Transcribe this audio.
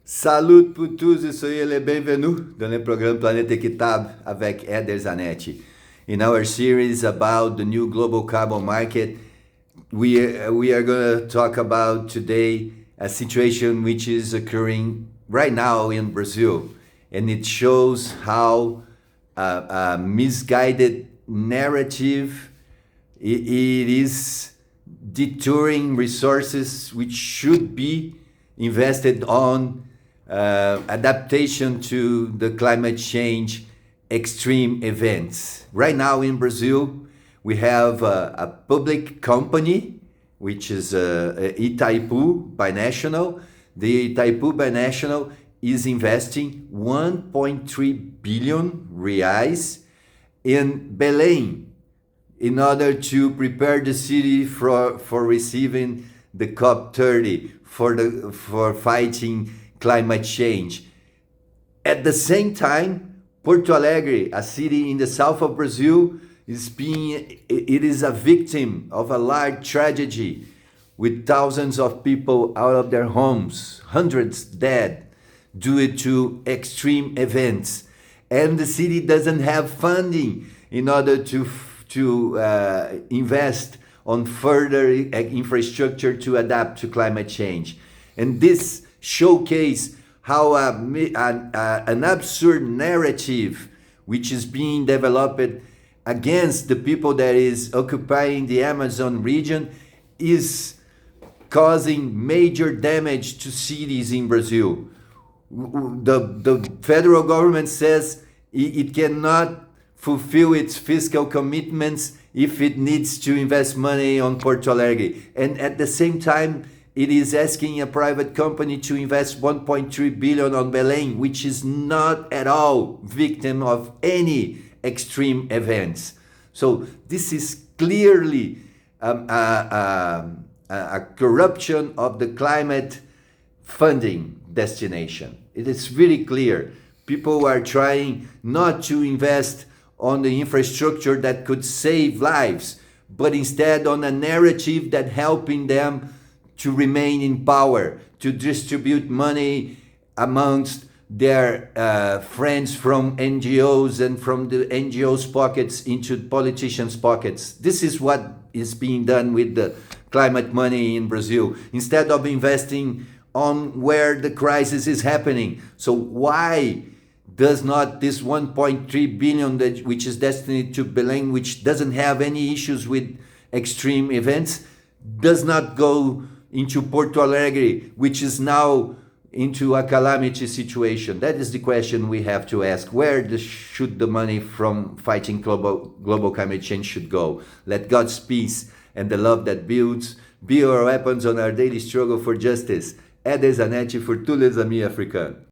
Salut pour tous et soyez les bienvenus dans le programme Planète Équitable avec Eder Zanetti. In our series about the new global carbon market, we are going to talk about today a situation which is occurring right now in Brazil, and it shows how a misguided narrative it is detouring resources which should be invested on adaptation to the climate change extreme events. Right now in Brazil, we have a public company, which is Itaipu Binational. The Itaipu Binational is investing 1.3 billion reais in Belém in order to prepare the city for receiving the COP30 for fighting climate change. At the same time, Porto Alegre, a city in the south of Brazil, is a victim of a large tragedy with thousands of people out of their homes, hundreds dead due to extreme events. And the city doesn't have funding in order to invest on further infrastructure to adapt to climate change. And this showcase how an absurd narrative which is being developed against the people that is occupying the Amazon region is causing major damage to cities in Brazil. The federal government says it cannot fulfill its fiscal commitments if it needs to invest money on Porto Alegre. And at the same time, it is asking a private company to invest 1.3 billion on Belém, which is not at all victim of any extreme events. So this is clearly a corruption of the climate funding destination. It is really clear. People are trying not to invest on the infrastructure that could save lives, but instead on a narrative that helping them to remain in power, to distribute money amongst their friends from NGOs and from the NGOs' pockets into politicians' pockets. This is what is being done with the climate money in Brazil, instead of investing on where the crisis is happening. So why does not this 1.3 billion which is destined to Belém, which doesn't have any issues with extreme events, does not go into Porto Alegre, which is now into a calamity situation? That is the question we have to ask. Where should the money from fighting global climate change should go? Let God's peace and the love that builds be our weapons on our daily struggle for justice. Eder Zanetti for tous les amis africains.